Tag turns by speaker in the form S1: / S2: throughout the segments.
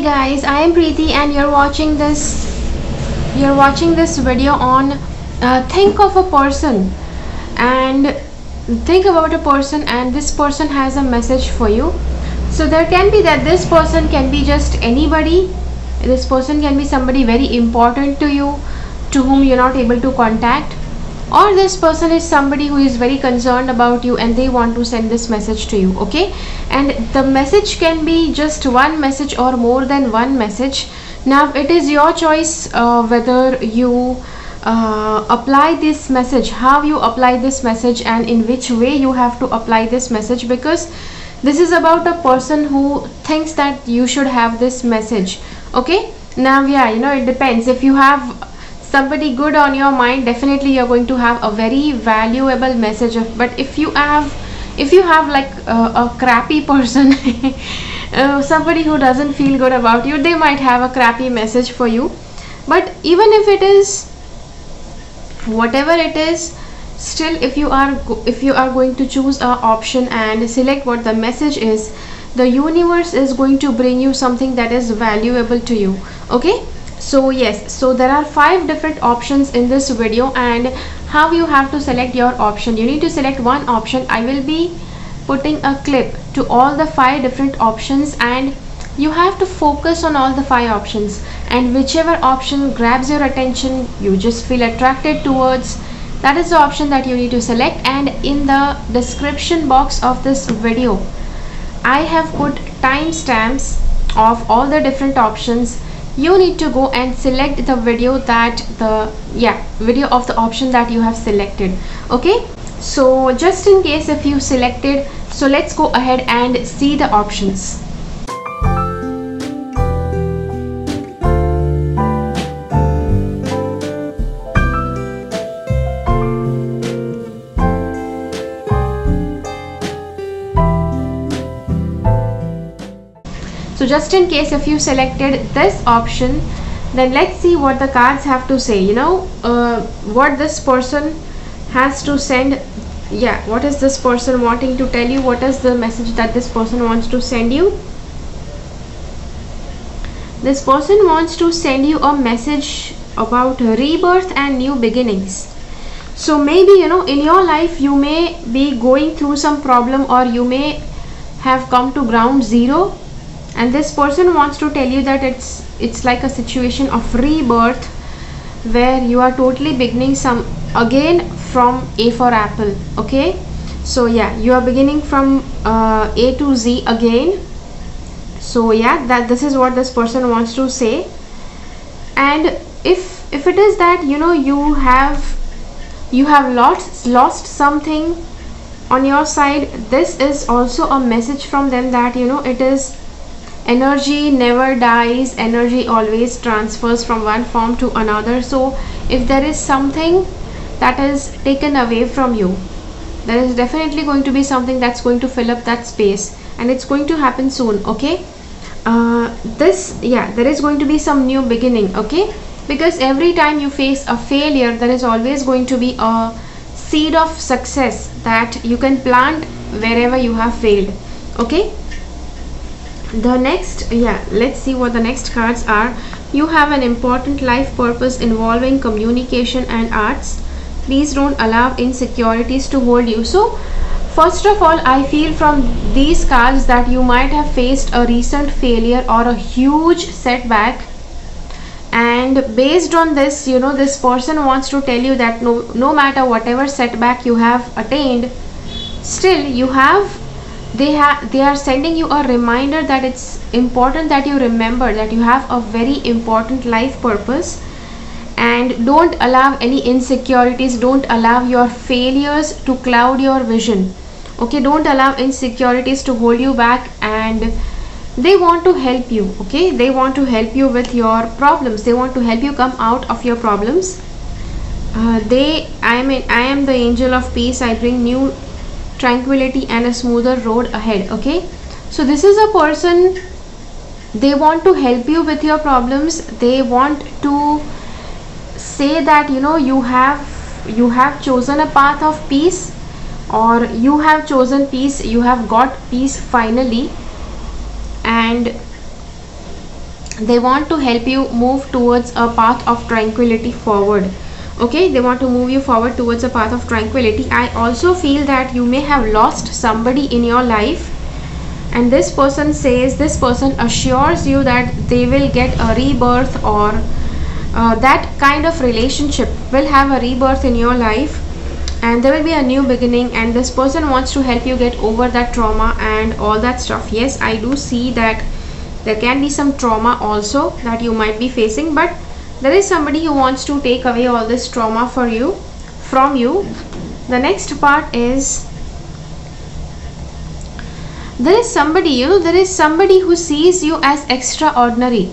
S1: guys, I am Preeti and you're watching this video on think of a person and think about a person, and this person has a message for you. So there can be that this person can be just anybody. This person can be somebody very important to you, to whom you're not able to contact, or this person is somebody who is very concerned about you and they want to send this message to you. Okay, and the message can be just one message or more than one message. Now it is your choice whether you apply this message, how you apply this message, and in which way you have to apply this message, because this is about a person who thinks that you should have this message. Okay, now it depends. If you have somebody good on your mind, definitely you're going to have a very valuable message but if you have like a crappy person somebody who doesn't feel good about you, they might have a crappy message for you. But even if it is whatever it is, still if you are going to choose a option and select what the message is, the universe is going to bring you something that is valuable to you. Okay, so yes, so there are 5 different options in this video, and how you have to select your option. You need to select one option. I will be putting a clip to all the 5 different options, and you have to focus on all the 5 options, and whichever option grabs your attention, you just feel attracted towards, that is the option that you need to select. And in the description box of this video, I have put timestamps of all the different options. You need to go and select the video video of the option that you have selected. Okay, so just in case if you selected, so let's go ahead and see the options. So just in case if you selected this option, then let's see what the cards have to say. What this person has to send. What is this person wanting to tell you? What is the message that this person wants to send you? This person wants to send you a message about rebirth and new beginnings. So maybe in your life you may be going through some problem, or you may have come to ground zero, and this person wants to tell you that it's like a situation of rebirth, where you are totally beginning again from A for apple. Okay, so you are beginning from A to Z again. So this is what this person wants to say. And if it is that you have lost something on your side, this is also a message from them that it is energy never dies, energy always transfers from one form to another. So if there is something that is taken away from you, there is definitely going to be something that's going to fill up that space, and it's going to happen soon. Okay, there is going to be some new beginning. Okay, because every time you face a failure, there is always going to be a seed of success that you can plant wherever you have failed. Okay, the next let's see what the next cards are. You have an important life purpose involving communication and arts. Please don't allow insecurities to hold you. So first of all, I feel from these cards that you might have faced a recent failure or a huge setback, and based on this this person wants to tell you that no matter whatever setback you have attained, still they are sending you a reminder that it's important that you remember that you have a very important life purpose, and don't allow any insecurities, don't allow your failures to cloud your vision. Okay, don't allow insecurities to hold you back, and they want to help you. Okay, they want to help you with your problems, they want to help you come out of your problems. I am the angel of peace, I bring new tranquility and a smoother road ahead. Okay, so this is a person, they want to help you with your problems. They want to say that you have chosen a path of peace, or you have chosen peace, you have got peace finally, and they want to help you move towards a path of tranquility forward. Okay, they want to move you forward towards a path of tranquility. I also feel that you may have lost somebody in your life, and this person says, this person assures you that they will get a rebirth, or that kind of relationship will have a rebirth in your life, and there will be a new beginning, and this person wants to help you get over that trauma and all that stuff. Yes, I do see that there can be some trauma also that you might be facing, but there is somebody who wants to take away all this trauma from you. The next part is, there is somebody, there is somebody who sees you as extraordinary.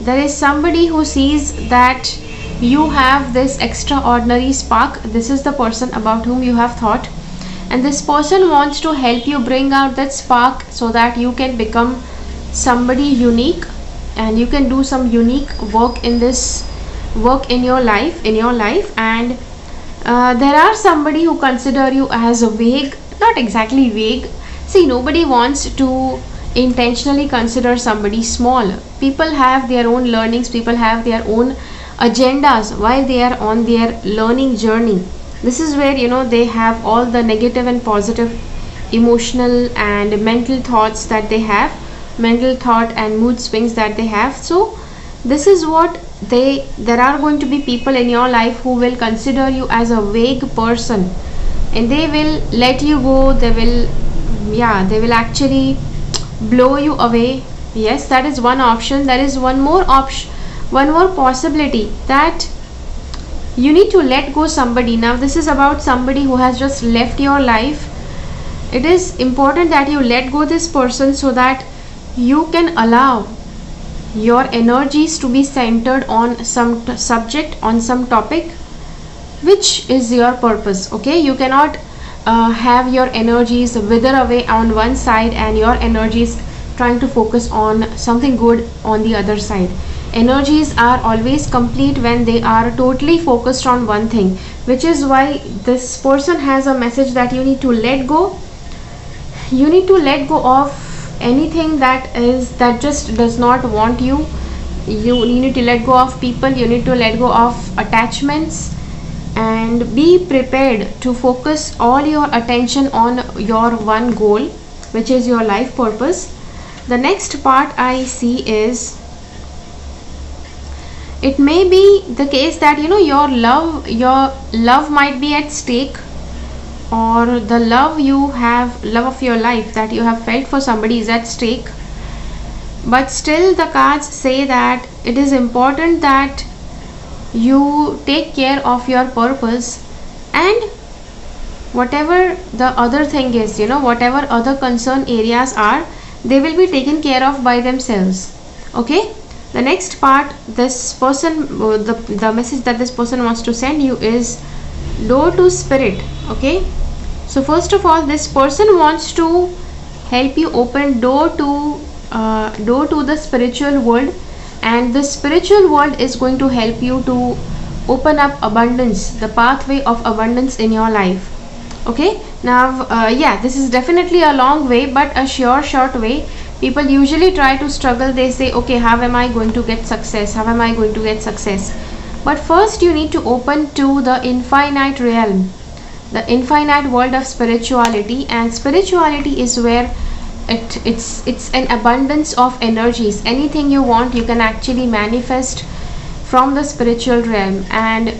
S1: There is somebody who sees that you have this extraordinary spark. This is the person about whom you have thought, and this person wants to help you bring out that spark so that you can become somebody unique, and you can do some unique work in your life. And there are somebody who consider you as a vague, not exactly vague. See, nobody wants to intentionally consider somebody small. People have their own learnings, people have their own agendas while they are on their learning journey. This is where they have all the negative and positive emotional and mental thoughts that they have, mental thought and mood swings that they have. So this is what there are going to be people in your life who will consider you as a vague person, and they will let you go. They will actually blow you away. Yes, that is one option. There is one more possibility, that you need to let go somebody. Now this is about somebody who has just left your life. It is important that you let go this person so that you can allow your energies to be centered on some subject, on some topic which is your purpose. Okay, you cannot have your energies wither away on one side and your energies trying to focus on something good on the other side. Energies are always complete when they are totally focused on one thing, which is why this person has a message that you need to let go. You need to let go of anything that just does not want you. You need to let go of people, you need to let go of attachments, and be prepared to focus all your attention on your one goal, which is your life purpose. The next part I see is, it may be the case that your love might be at stake, or the love of your life that you have felt for somebody is at stake. But still the cards say that it is important that you take care of your purpose, and whatever the other thing is, whatever other concern areas are, they will be taken care of by themselves. Okay, the next part, this person, the message that this person wants to send you is door to spirit. Okay, so first of all, this person wants to help you open door to the spiritual world, and the spiritual world is going to help you to open up abundance, the pathway of abundance in your life. Okay, now this is definitely a long way, but a short way. People usually try to struggle. They say, okay, how am I going to get success? How am I going to get success? But first you need to open to the infinite realm, the infinite world of spirituality. And spirituality is where it's an abundance of energies. Anything you want, you can actually manifest from the spiritual realm. And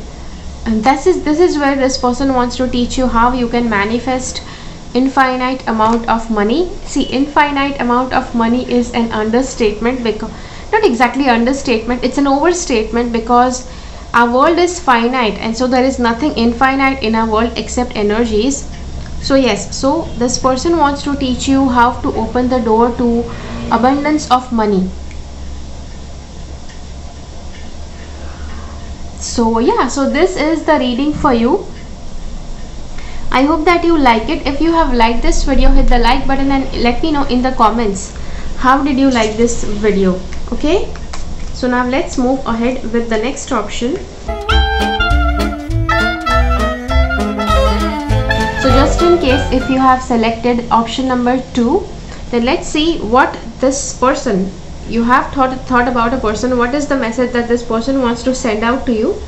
S1: this is where this person wants to teach you how you can manifest infinite amount of money. See, infinite amount of money is an understatement, because not exactly understatement, it's an overstatement, because our world is finite, and so there is nothing infinite in our world except energies. So yes, so this person wants to teach you how to open the door to abundance of money. So yeah, so this is the reading for you. I hope that you like it. If you have liked this video, hit the like button and let me know in the comments how did you like this video. Okay, so now let's move ahead with the next option. So just in case if you have selected option number 2, then let's see what this person you have thought about a person, what is the message that this person wants to send out to you?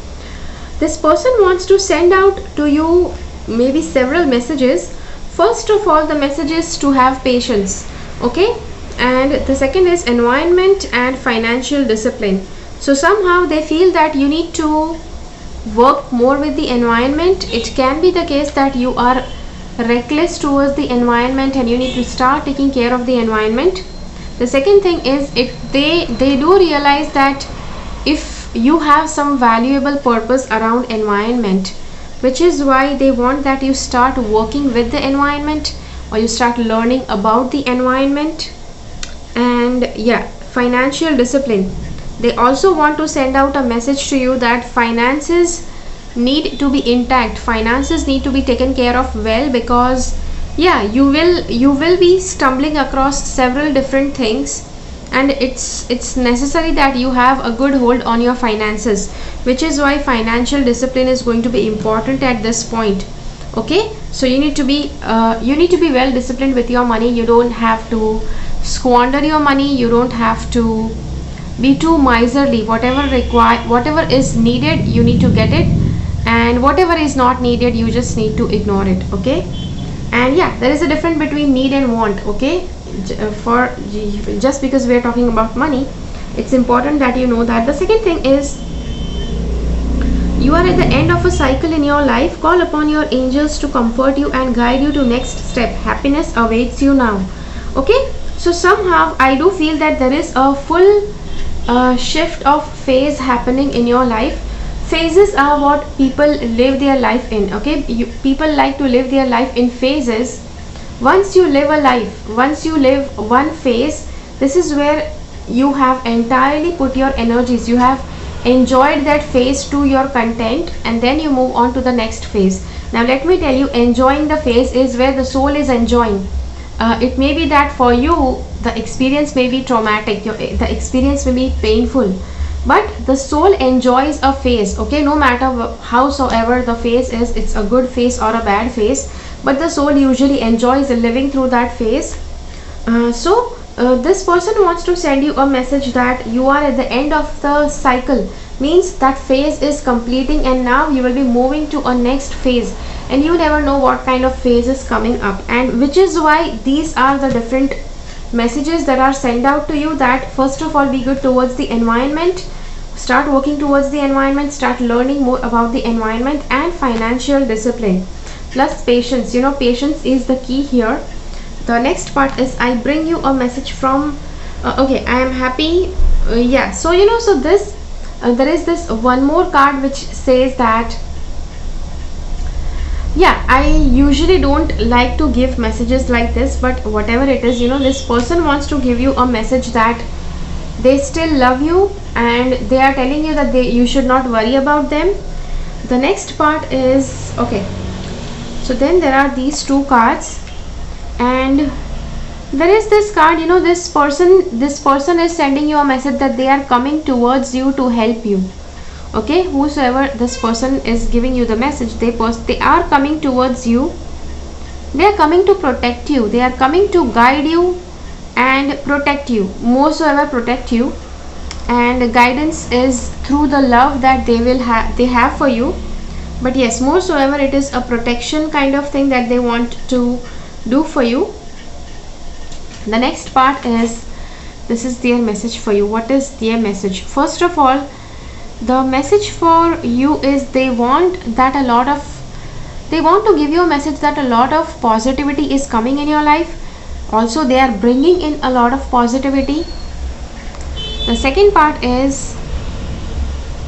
S1: This person wants to send out to you maybe several messages. First of all, the message is to have patience, okay? And the second is environment and financial discipline. So somehow they feel that you need to work more with the environment. It can be the case that you are reckless towards the environment and you need to start taking care of the environment. The second thing is, if they do realize that if you have some valuable purpose around environment, which is why they want that you start working with the environment or you start learning about the environment. And yeah, financial discipline. They also want to send out a message to you that finances need to be intact, finances need to be taken care of well, because yeah, you will be stumbling across several different things, and it's necessary that you have a good hold on your finances, which is why financial discipline is going to be important at this point. Okay, so you need to be well disciplined with your money. You don't have to squander your money, you don't have to be too miserly. Whatever is needed, you need to get it, and whatever is not needed, you just need to ignore it. Okay, and yeah, there is a difference between need and want. Okay, just because we are talking about money, it's important that you know that. The second thing is, you are at the end of a cycle in your life. Call upon your angels to comfort you and guide you to next step. Happiness awaits you now. Okay, so somehow I do feel that there is a full shift of phase happening in your life. Phases are what people live their life in. Okay, people like to live their life in phases. Once you live a life, once you live one phase, this is where you have entirely put your energies, you have enjoyed that phase to your content, and then you move on to the next phase. Now let me tell you, enjoying the phase is where the soul is enjoying. It may be that for you the experience may be traumatic, the experience may be painful, but the soul enjoys a phase. Okay, no matter howsoever the phase is, it's a good phase or a bad phase, but the soul usually enjoys living through that phase. This person wants to send you a message that you are at the end of the cycle, means that phase is completing and now you will be moving to a next phase, and you never know what kind of phase is coming up, and which is why these are the different messages that are sent out to you. That first of all, be good towards the environment, start working towards the environment, start learning more about the environment, and financial discipline plus patience. You know, patience is the key here. The next part is, I bring you a message from okay, I am happy. Yeah, so you know, so this there is this one more card which says that, yeah, I usually don't like to give messages like this, but whatever it is, you know, this person wants to give you a message that they still love you and they are telling you that you should not worry about them. The next part is, okay, so then there are these two cards, and there is this card, you know, this person is sending you a message that they are coming towards you to help you. Okay, whosoever this person is giving you the message, they are coming towards you, they are coming to protect you, they are coming to guide you and protect you, moreover protect you, and guidance is through the love that they have for you. But yes, moreover it is a protection kind of thing that they want to do for you. The next part is, this is their message for you. What is their message? First of all, the message for you is they want to give you a message that a lot of positivity is coming in your life. Also, they are bringing in a lot of positivity. The second part is,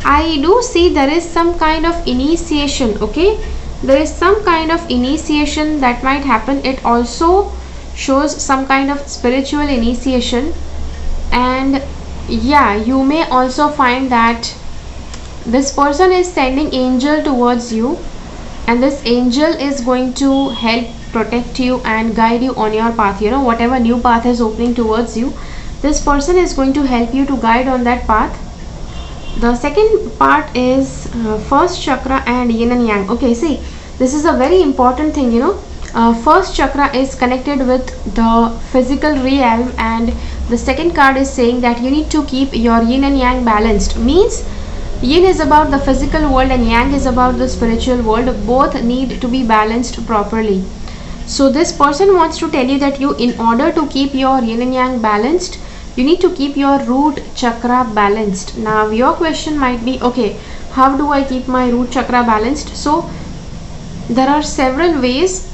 S1: I do see there is some kind of initiation. Okay, there is some kind of initiation that might happen. It also shows some kind of spiritual initiation, and yeah, you may also find that this person is sending angel towards you, and this angel is going to help protect you and guide you on your path. You know, whatever new path is opening towards you, this person is going to help you to guide on that path. The second part is first chakra and yin and yang. Okay, see, this is a very important thing. You know, First chakra is connected with the physical realm, and the second card is saying that you need to keep your yin and yang balanced. Means yin is about the physical world and yang is about the spiritual world. Both need to be balanced properly. So this person wants to tell you that you, in order to keep your yin and yang balanced, you need to keep your root chakra balanced. Now your question might be, okay, how do I keep my root chakra balanced? So there are several ways.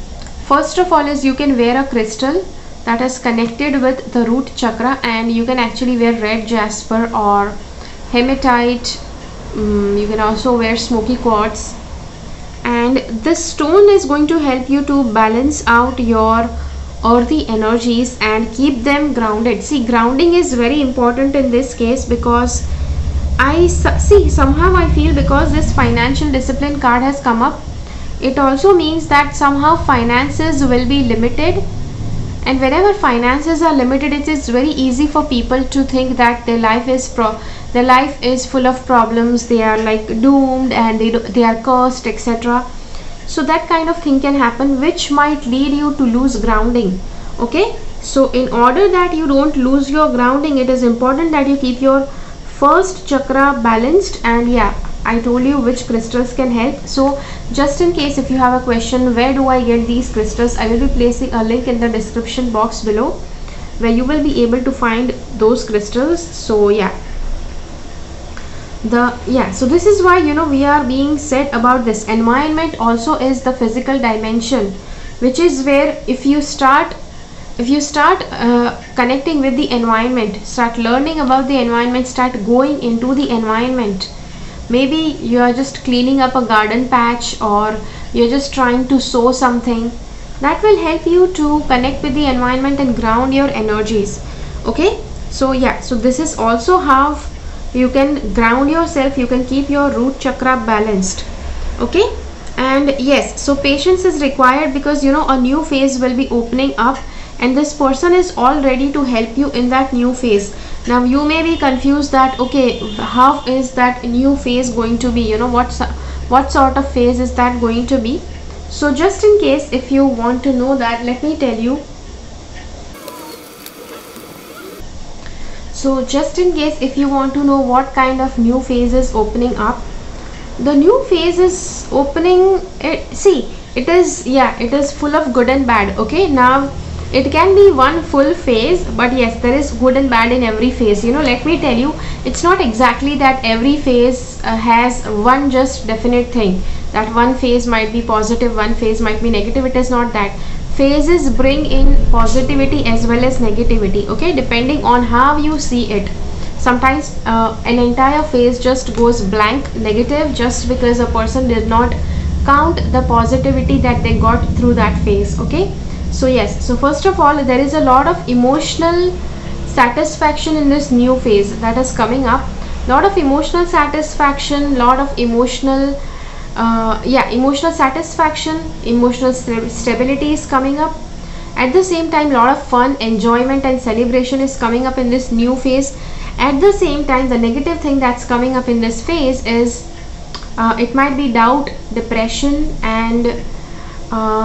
S1: First of all is you can wear a crystal that is connected with the root chakra, and you can actually wear red jasper or hematite. You can also wear smoky quartz, and this stone is going to help you to balance out your earthy energies and keep them grounded. See, grounding is very important in this case, because somehow I feel, because this financial discipline card has come up, it also means that somehow finances will be limited, and whenever finances are limited, it is very easy for people to think that their life is full of problems, they are like doomed and they are cursed, etc. So that kind of thing can happen, which might lead you to lose grounding. Okay, so in order that you don't lose your grounding, it is important that you keep your first chakra balanced. And yeah, I told you which crystals can help. So just in case if you have a question, where do I get these crystals, I will be placing a link in the description box below where you will be able to find those crystals. So yeah, so this is why, you know, we are being said about this environment also is the physical dimension, which is where if you start connecting with the environment, start learning about the environment, start going into the environment. Maybe you are just cleaning up a garden patch, or you're just trying to sow something, that will help you to connect with the environment and ground your energies. Okay, so yeah, so this is also how you can ground yourself, you can keep your root chakra balanced. Okay, and yes, so patience is required, because you know a new phase will be opening up, and this person is all ready to help you in that new phase. Now you may be confused that, okay, how is that new phase going to be, you know, what sort of phase is that going to be? So just in case if you want to know that, let me tell you. So just in case if you want to know what kind of new phase is opening up, the new phase is opening, it is full of good and bad. Okay, now it can be one full phase, but yes, there is good and bad in every phase. You know, let me tell you, it's not exactly that every phase has one just definite thing, that one phase might be positive, one phase might be negative. It is not that. Phases bring in positivity as well as negativity, okay, depending on how you see it. Sometimes an entire phase just goes blank negative, just because a person did not count the positivity that they got through that phase. Okay, so yes, so first of all, there is a lot of emotional satisfaction in this new phase that is coming up. Lot of emotional satisfaction, lot of emotional emotional satisfaction, emotional stability is coming up. At the same time, lot of fun, enjoyment and celebration is coming up in this new phase. At the same time, the negative thing that's coming up in this phase is it might be doubt, depression and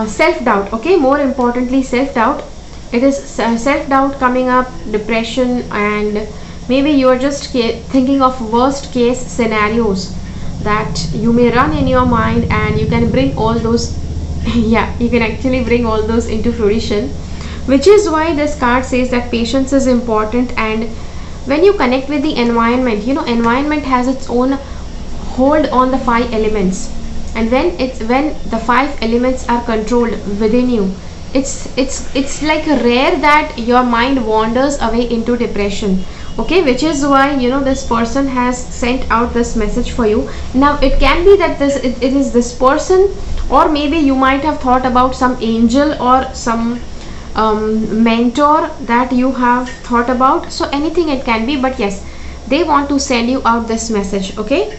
S1: self-doubt. Okay, more importantly self-doubt. It is self-doubt coming up, depression, and maybe you are just thinking of worst case scenarios that you may run in your mind, and you can bring all those you can actually bring all those into fruition, which is why this card says that patience is important. And when you connect with the environment, you know, environment has its own hold on the 5 elements, and when the 5 elements are controlled within you, it's like rare that your mind wanders away into depression. Okay, which is why, you know, this person has sent out this message for you. Now it can be that it is this person, or maybe you might have thought about some angel or some mentor that you have thought about. So anything it can be, but yes, they want to send you out this message. Okay,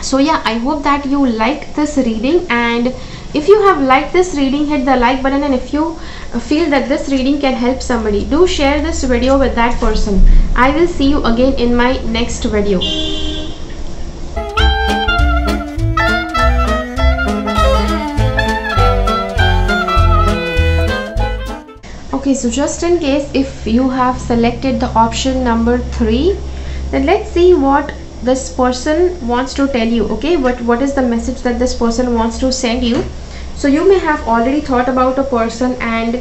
S1: so yeah, I hope that you like this reading, and if you have liked this reading, hit the like button, and if you feel that this reading can help somebody, do share this video with that person. I will see you again in my next video. Okay, so just in case if you have selected the option number 3, then let's see what this person wants to tell you. Okay, what is the message that this person wants to send you? So you may have already thought about a person, and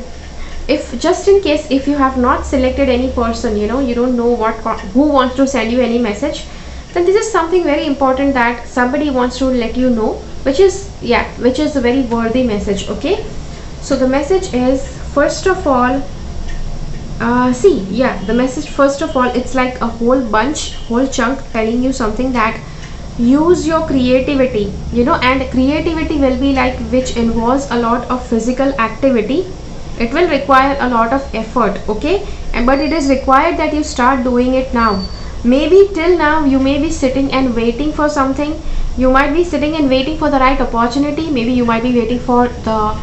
S1: if just in case if you have not selected any person, you don't know who wants to send you any message, then this is something very important that somebody wants to let you know, which is a very worthy message. Okay, so the message is, first of all, the message, first of all, it's like a whole chunk telling you something that use your creativity, and creativity will be like which involves a lot of physical activity. It will require a lot of effort, okay, but it is required that you start doing it now. Maybe till now you may be sitting and waiting for something. You might be sitting and waiting for the right opportunity. Maybe you might be waiting for the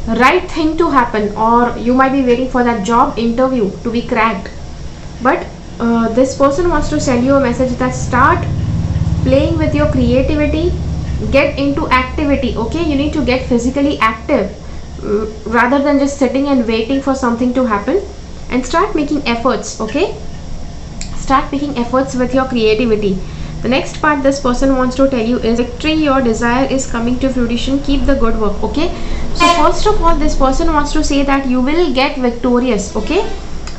S1: right thing to happen, or you might be waiting for that job interview to be cracked. But this person wants to send you a message that start playing with your creativity, get into activity. Okay, you need to get physically active rather than just sitting and waiting for something to happen, and start making efforts. Okay, start making efforts with your creativity. The next part this person wants to tell you is victory, your desire is coming to fruition, keep the good work. Okay, so first of all, this person wants to say that you will get victorious. Okay,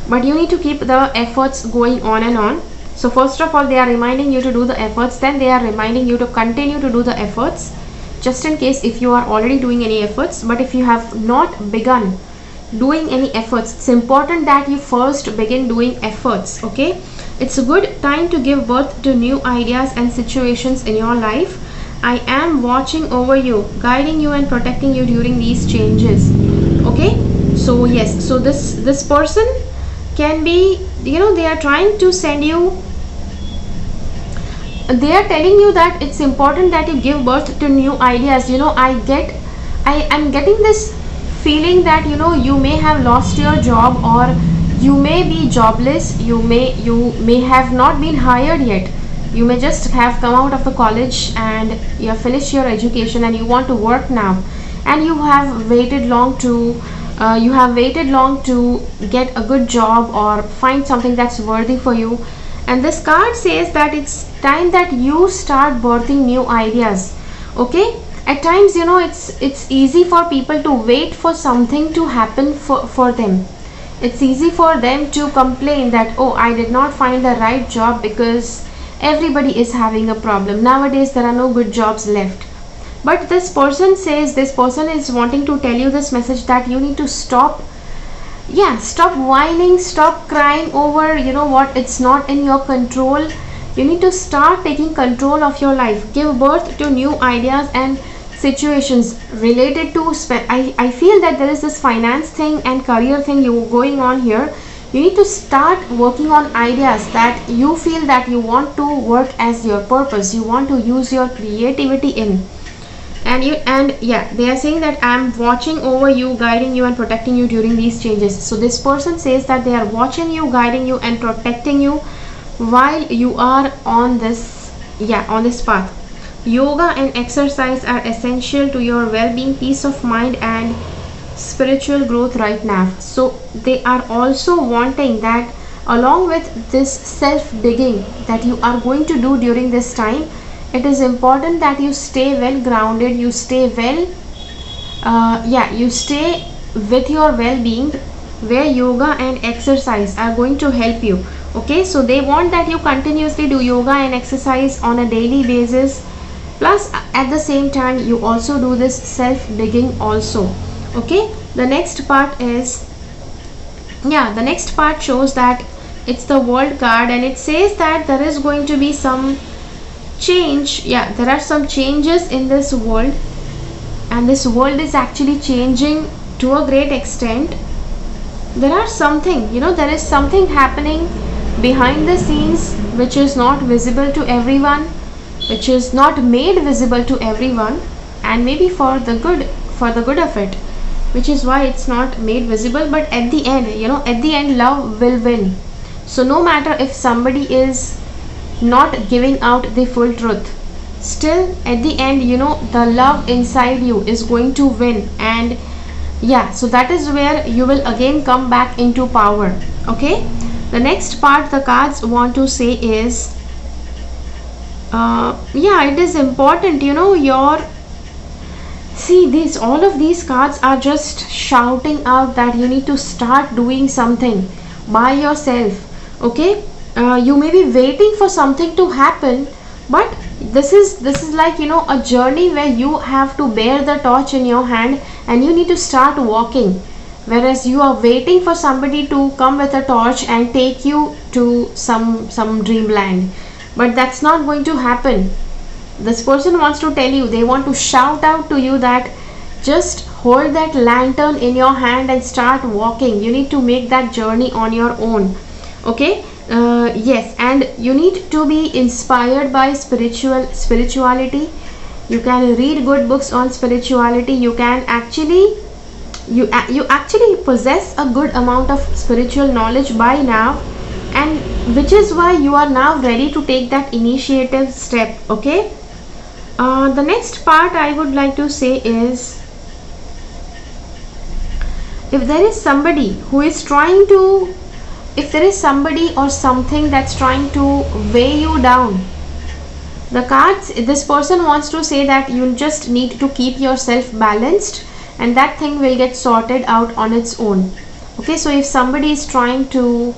S1: but you need to keep the efforts going on and on. So first of all, they are reminding you to do the efforts, then they are reminding you to continue to do the efforts, just in case if you are already doing any efforts. But if you have not begun doing any efforts, it's important that you first begin doing efforts. Okay, it's a good time to give birth to new ideas and situations in your life. I am watching over you, guiding you and protecting you during these changes. Okay, so yes, so this person can be, they are trying to send you, they are telling you that it's important that you give birth to new ideas. I am getting this feeling that you may have lost your job, or you may be jobless, you may have not been hired yet, you may just have come out of the college and you have finished your education and you want to work now, and you have waited long to get a good job or find something that's worthy for you. And this card says that it's time that you start birthing new ideas. Okay, at times it's easy for people to wait for something to happen for them. It's easy for them to complain that, oh, I did not find the right job because everybody is having a problem nowadays, there are no good jobs left. But this person says, this person is wanting to tell you this message that you need to stop whining, stop crying over what it's not in your control. You need to start taking control of your life, give birth to new ideas and situations related to I feel that there is this finance thing and career thing going on here. You need to start working on ideas that you feel that you want to work as your purpose, you want to use your creativity in. They are saying that I am watching over you, guiding you and protecting you during these changes. So this person says that they are watching you, guiding you and protecting you while you are on this path. Yoga and exercise are essential to your well-being, peace of mind and spiritual growth right now. So they are also wanting that along with this self-digging that you are going to do during this time, it is important that you stay well grounded, you stay you stay with your well-being, where yoga and exercise are going to help you. Okay, so they want that you continuously do yoga and exercise on a daily basis, plus at the same time you also do this self-digging also. Okay, the next part shows that it's the World card, and it says that there is going to be some change. There are some changes in this world, and this world is actually changing to a great extent. There is something happening behind the scenes which is not visible to everyone, which is not made visible to everyone, and maybe for the good of it, which is why it's not made visible. But at the end love will win. So no matter if somebody is not giving out the full truth, still at the end the love inside you is going to win, and Yeah, so that is where you will again come back into power. Okay, the next part the cards want to say is yeah, it is important, you know, your see these, all of these cards are just shouting out that you need to start doing something by yourself. Okay, you may be waiting for something to happen, but this is like, you know, a journey where you have to bear the torch in your hand and you need to start walking, whereas you are waiting for somebody to come with a torch and take you to some dreamland. But that's not going to happen. This person wants to tell you, they want to shout out to you that just hold that lantern in your hand and start walking. You need to make that journey on your own. Okay, yes, and you need to be inspired by spirituality. You can read good books on spirituality. You can actually you actually possess a good amount of spiritual knowledge by now, and which is why you are now ready to take that initiative step. Okay, the next part I would like to say is, if there is somebody who is trying to, if there is somebody or something that's trying to weigh you down, the cards, this person wants to say that you just need to keep yourself balanced and that thing will get sorted out on its own. Okay, so if somebody is trying to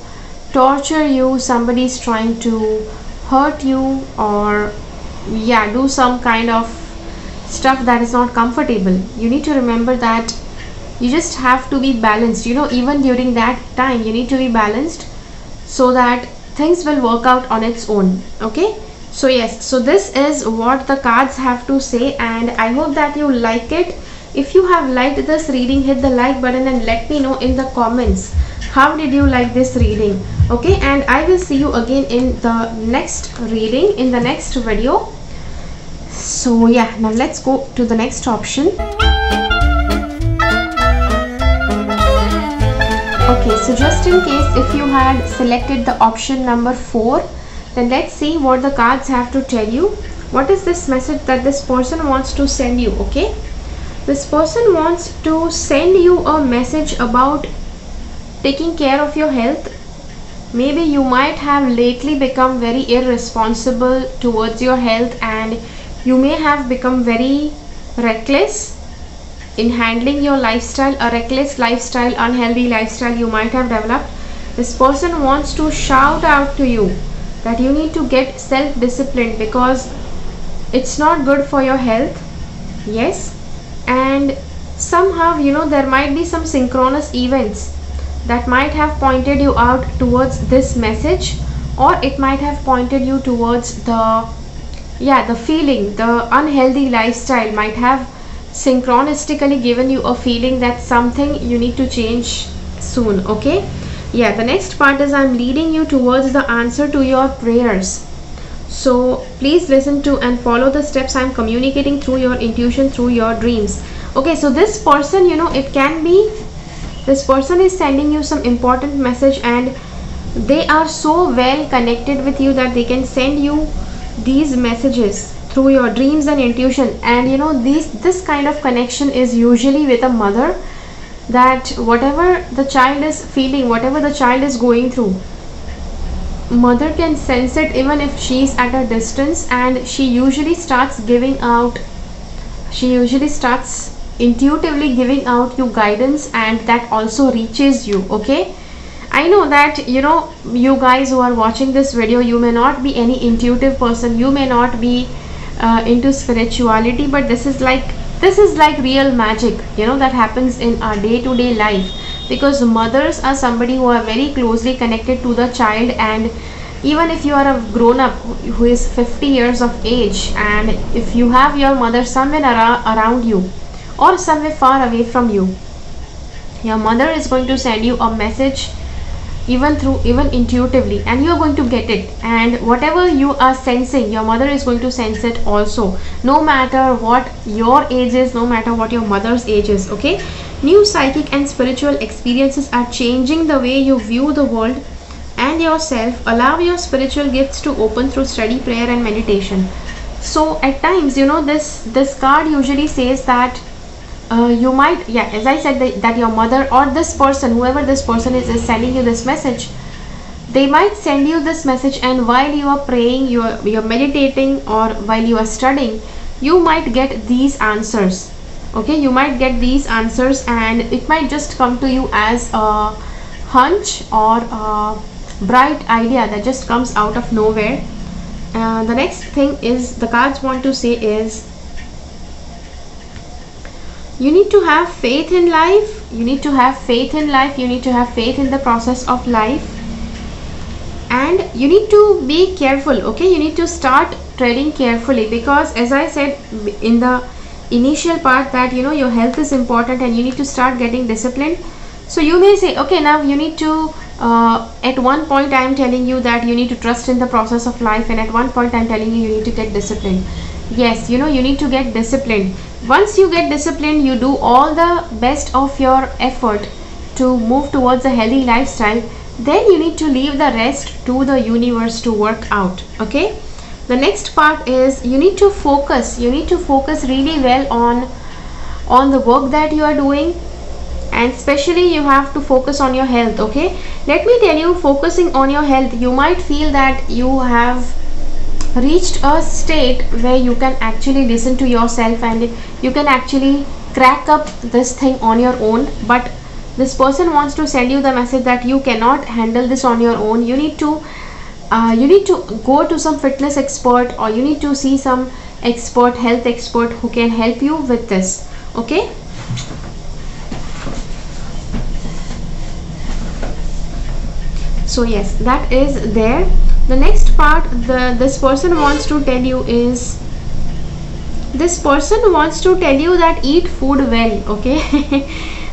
S1: torture you, somebody is trying to hurt you, or yeah, do some kind of stuff that is not comfortable, you need to remember that you just have to be balanced. You know, even during that time you need to be balanced so that things will work out on its own. Okay, so yes, so this is what the cards have to say, and I hope that you like it. If you have liked this reading, hit the like button and let me know in the comments how did you like this reading. Okay, and I will see you again in the next reading, in the next video. So yeah, now let's go to the next option. Okay, so just in case if you had selected the option number 4, then let's see what the cards have to tell you. What is this message that this person wants to send you? Okay, this person wants to send you a message about taking care of your health. Maybe you might have lately become very irresponsible towards your health, and you may have become very reckless in handling your lifestyle, a reckless lifestyle, unhealthy lifestyle you might have developed. This person wants to shout out to you that you need to get self-disciplined because it's not good for your health. Yes, and somehow, you know, there might be some synchronous events that might have pointed you out towards this message, or it might have pointed you towards the feeling, the unhealthy lifestyle might have synchronistically given you a feeling that something you need to change soon. Okay, yeah, the next part is I'm leading you towards the answer to your prayers. So please listen to and follow the steps I'm communicating through your intuition, through your dreams. Okay, so this person, you know, it can be this person is sending you some important message, and they are so well connected with you that they can send you these messages through your dreams and intuition. And you know, this kind of connection is usually with a mother, that whatever the child is feeling, whatever the child is going through, mother can sense it even if she's at a distance, and she usually starts intuitively giving out you guidance, and that also reaches you. Okay, I know that, you know, you guys who are watching this video, you may not be any intuitive person, you may not be into spirituality, but this is like real magic, you know, that happens in our day-to-day life, because mothers are somebody who are very closely connected to the child. And even if you are a grown-up who is 50 years of age, and if you have your mother somewhere around you or somewhere far away from you, your mother is going to send you a message even intuitively, and you are going to get it. And whatever you are sensing, your mother is going to sense it also, no matter what your age is, no matter what your mother's age is. Okay, new psychic and spiritual experiences are changing the way you view the world and yourself. Allow your spiritual gifts to open through study, prayer and meditation. So at times, you know, this card usually says that you might, yeah, as I said, that your mother or this person, whoever this person is sending you this message. They might send you this message, and while you are praying, you're meditating, or while you are studying, you might get these answers. Okay, you might get these answers, and it might just come to you as a hunch or a bright idea that just comes out of nowhere. The next thing is the cards want to say is, you need to have faith in life. You need to have faith in life. You need to have faith in the process of life. And you need to be careful. Okay, you need to start treading carefully, because as I said in the initial part that your health is important and you need to start getting disciplined. So you may say, okay, now you need to at one point I am telling you that you need to trust in the process of life, and at one point I am telling you need to get disciplined. Yes, you need to get disciplined. Once you get disciplined, you do all the best of your effort to move towards a healthy lifestyle. Then you need to leave the rest to the universe to work out. Okay, the next part is you need to focus. You need to focus really well on the work that you are doing, and especially you have to focus on your health. Okay, let me tell you, focusing on your health, you might feel that you have reached a state where you can actually listen to yourself and you can actually crack up this thing on your own, but this person wants to send you the message that you cannot handle this on your own. You need to go to some fitness expert, or you need to see some expert, health expert, who can help you with this. Okay, so yes, that is there. The next part this person wants to tell you is, this person wants to tell you that eat food well. Okay,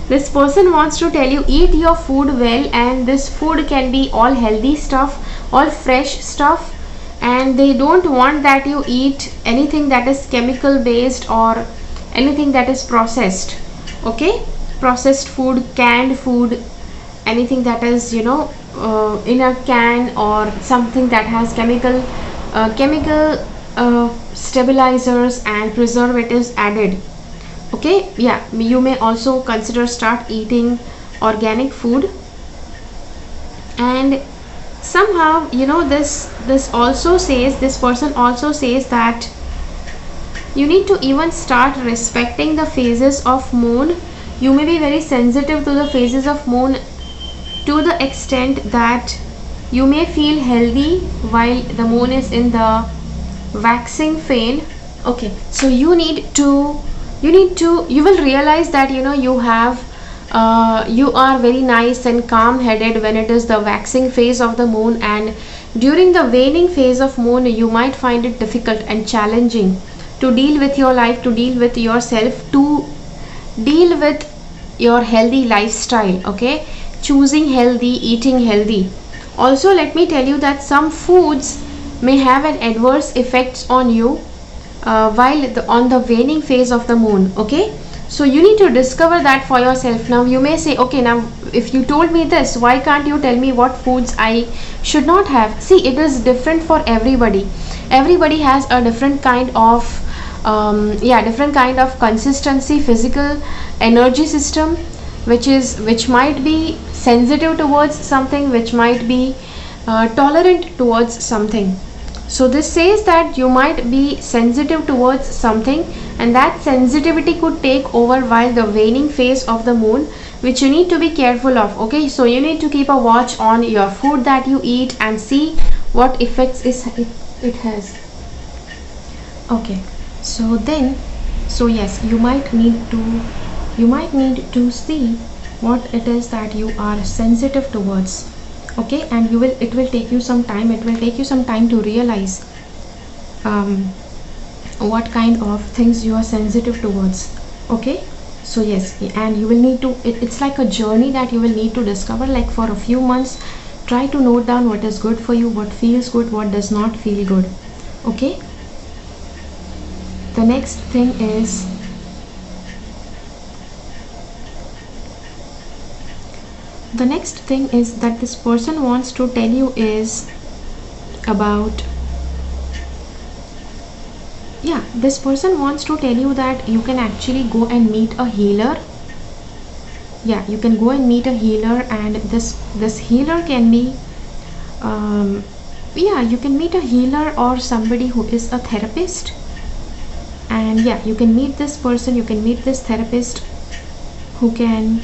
S1: this person wants to tell you eat your food well, and this food can be all healthy stuff, all fresh stuff, and they don't want that you eat anything that is chemical based or anything that is processed. Okay, processed food, canned food, anything that is in a can, or something that has chemical stabilizers and preservatives added. Okay, yeah, you may also consider start eating organic food. And somehow this also says, this person also says that you need to even start respecting the phases of moon. You may be very sensitive to the phases of moon, to the extent that you may feel healthy while the moon is in the waxing phase. Okay, so you will realize that you have you are very nice and calm headed when it is the waxing phase of the moon, and during the waning phase of moon you might find it difficult and challenging to deal with your life, to deal with yourself, to deal with your healthy lifestyle. Okay, choosing healthy, eating healthy. Also, let me tell you that some foods may have an adverse effects on you while on the waning phase of the moon. Okay, so you need to discover that for yourself. Now you may say, okay, now if you told me this, why can't you tell me what foods I should not have? See, it is different for everybody. Everybody has a different kind of different kind of consistency, physical energy system, which might be sensitive towards something, which might be tolerant towards something. So this says that you might be sensitive towards something, and that sensitivity could take over while the waning phase of the moon, which you need to be careful of. Okay, so you need to keep a watch on your food that you eat and see what effects it has. Okay, so yes, you might need to see what it is that you are sensitive towards. Okay, and it will take you some time. It will take you some time to realize what kind of things you are sensitive towards. Okay, so yes, and you will need to it's like a journey that you will need to discover. Like for a few months, try to note down what is good for you, what feels good, what does not feel good. Okay, the next thing is that this person wants to tell you is about yeah, this person wants to tell you that you can actually go and meet a healer. Yeah, you can go and meet a healer, and this healer can be yeah, you can meet a healer or somebody who is a therapist. And yeah, you can meet this person, you can meet this therapist who can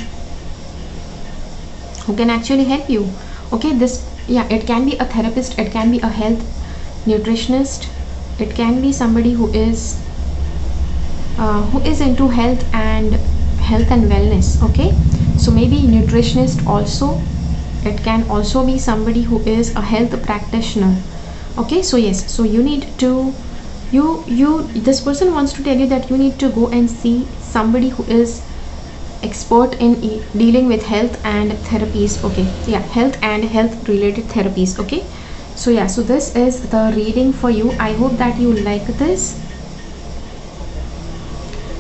S1: actually help you. Okay, this, yeah, it can be a therapist, it can be a health nutritionist, it can be somebody who is into health and wellness. Okay, so maybe nutritionist also. It can also be somebody who is a health practitioner. Okay, so yes, so you need to this person wants to tell you that you need to go and see somebody who is expert in dealing with health and therapies. Okay, yeah, health and health related therapies. Okay, so yeah, so this is the reading for you. I hope that you like this.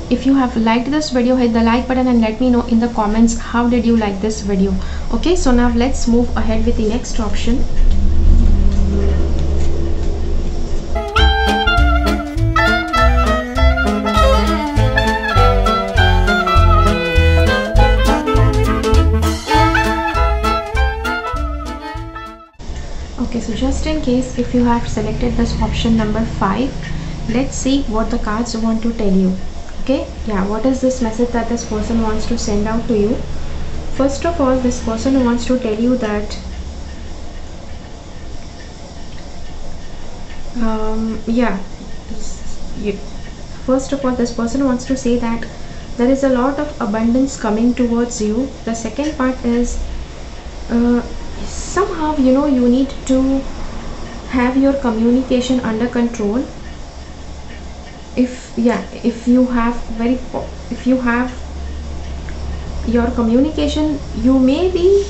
S1: If you have liked this video, hit the like button and let me know in the comments how did you like this video. Okay, so now let's move ahead with the next option. Okay, so just in case if you have selected this option number 5, let's see what the cards want to tell you. Okay, yeah, what is this message that this person wants to send out to you? First of all, this person wants to tell you that first of all, this person wants to say that there is a lot of abundance coming towards you. The second part is somehow, you know, you need to have your communication under control. If you have your communication, you may be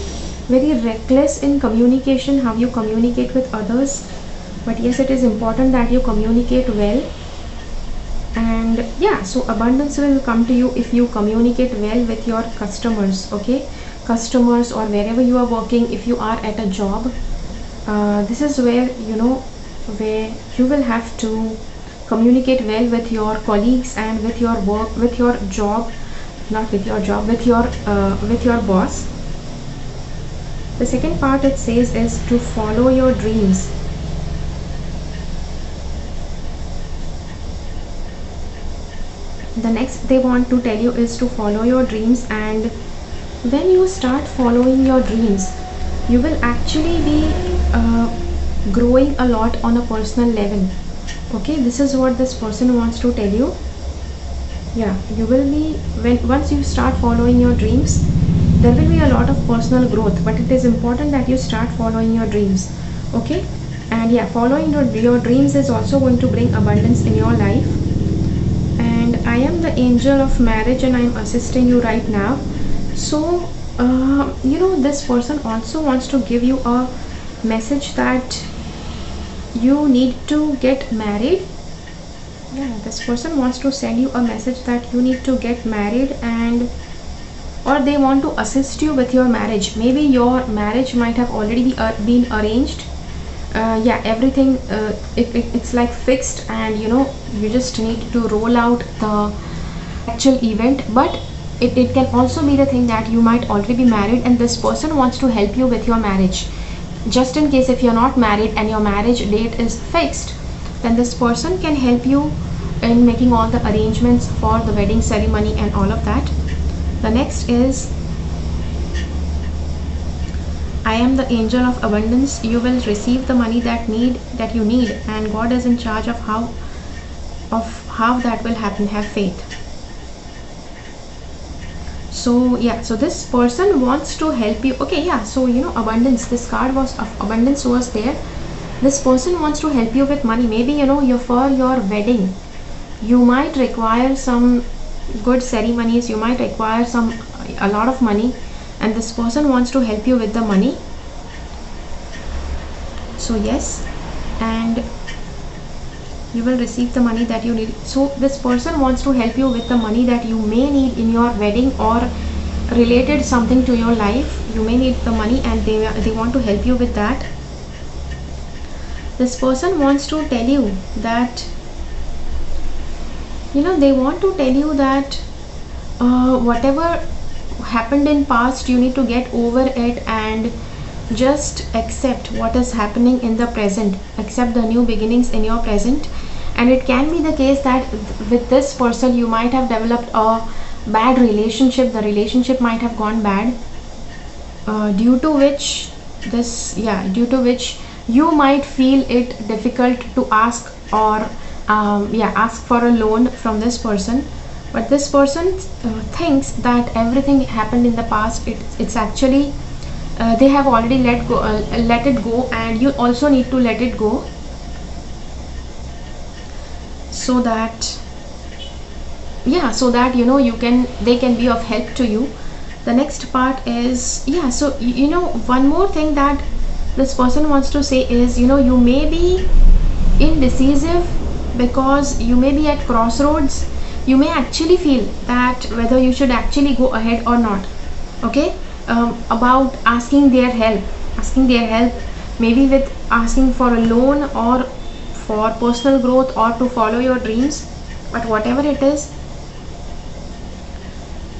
S1: very reckless in communication, how you communicate with others, but yes, it is important that you communicate well. And yeah, so abundance will come to you if you communicate well with your customers. Okay, customers, or wherever you are working, if you are at a job, this is where, you know, where you will have to communicate well with your colleagues and with your work, with your job, not with your job, with your boss. The second part it says is to follow your dreams. The next they want to tell you is to follow your dreams, and when you start following your dreams, you will actually be growing a lot on a personal level. Okay, this is what this person wants to tell you. Yeah, you will be, once you start following your dreams, there will be a lot of personal growth, but it is important that you start following your dreams. Okay, and yeah, following your dreams is also going to bring abundance in your life. And I am the angel of marriage and I am assisting you right now. So you know, this person also wants to give you a message that you need to get married. Yeah, this person wants to send you a message that you need to get married, and or they want to assist you with your marriage. Maybe your marriage might have already been arranged. Yeah, everything it's like fixed, and you know, you just need to roll out the actual event. But it can also be the thing that you might already be married and this person wants to help you with your marriage. Just in case if you're not married and your marriage date is fixed, then this person can help you in making all the arrangements for the wedding ceremony and all of that. The next is, I am the angel of abundance. You will receive the money that you need, and God is in charge of how that will happen. Have faith. So yeah, so this person wants to help you. Okay, yeah, so you know, abundance, this card was of abundance was there. This person wants to help you with money. Maybe, you know, for your wedding, you might require some good ceremonies, you might require a lot of money, and this person wants to help you with the money. So yes, and you will receive the money that you need. So this person wants to help you with the money that you may need in your wedding, or related something to your life. You may need the money and they want to help you with that. This person wants to tell you that they want to tell you that whatever happened in past, you need to get over it and just accept what is happening in the present, accept the new beginnings in your present. And it can be the case that with this person you might have developed a bad relationship, the relationship might have gone bad, due to which you might feel it difficult to ask or ask for a loan from this person. But this person thinks that everything happened in the past, it's actually they have already let it go, and you also need to let it go, so that they can be of help to you. The next part is, so one more thing that this person wants to say is, you may be indecisive because you may be at crossroads. You may actually feel that whether you should actually go ahead or not, okay, about asking their help, maybe with asking for a loan or for personal growth or to follow your dreams. But whatever it is,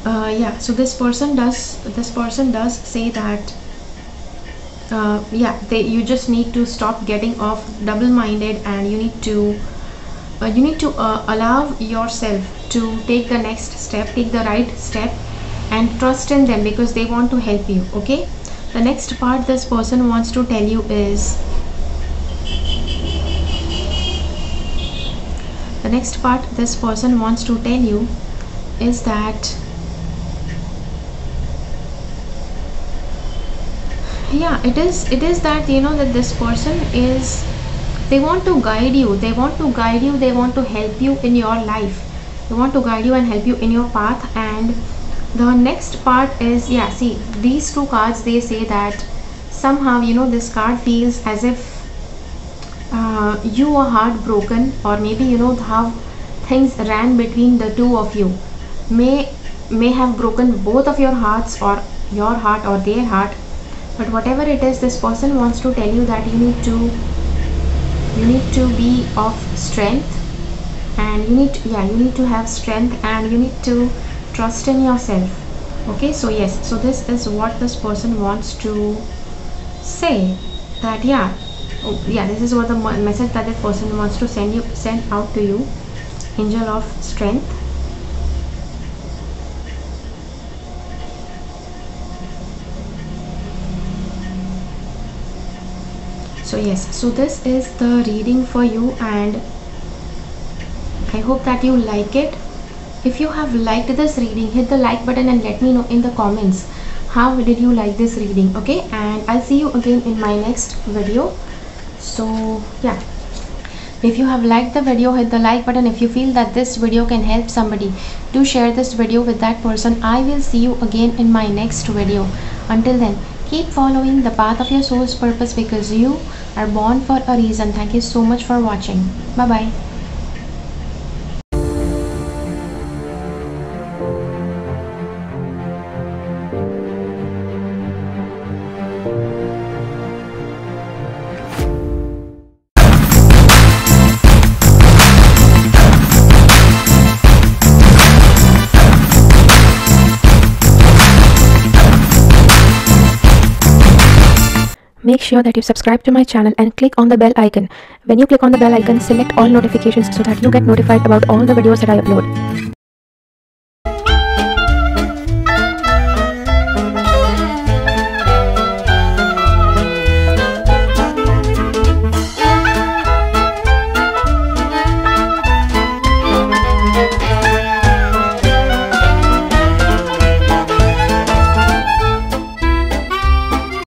S1: so this person does say that you just need to stop getting off double-minded, and you need to allow yourself to take the next step, take the right step, and trust in them because they want to help you. Okay, the next part this person wants to tell you is, that it is that that this person is, they want to guide you, they want to help you in your life, they want to guide you and help you in your path. And the next part is, see, these two cards, they say that somehow this card feels as if you are heartbroken, or maybe how things ran between the two of you may have broken both of your hearts, or your heart or their heart. But whatever it is, this person wants to tell you that you need to be of strength, and you need to have strength, and you need to trust in yourself. Okay, so yes, so this is what this person wants to say, that this is what the message that this person wants to send out to you. Angel of strength. So yes, so this is the reading for you, and I hope that you like it. If you have liked this reading, hit the like button and let me know in the comments how did you like this reading. Okay, and I'll see you again in my next video. So if you have liked the video, hit the like button. If you feel that this video can help somebody, do share this video with that person. I will see you again in my next video. Until then, keep following the path of your soul's purpose, because you are born for a reason. Thank you so much for watching. Bye bye.
S2: Make sure that you subscribe to my channel and click on the bell icon. When you click on the bell icon, select all notifications so that you get notified about all the videos that I upload.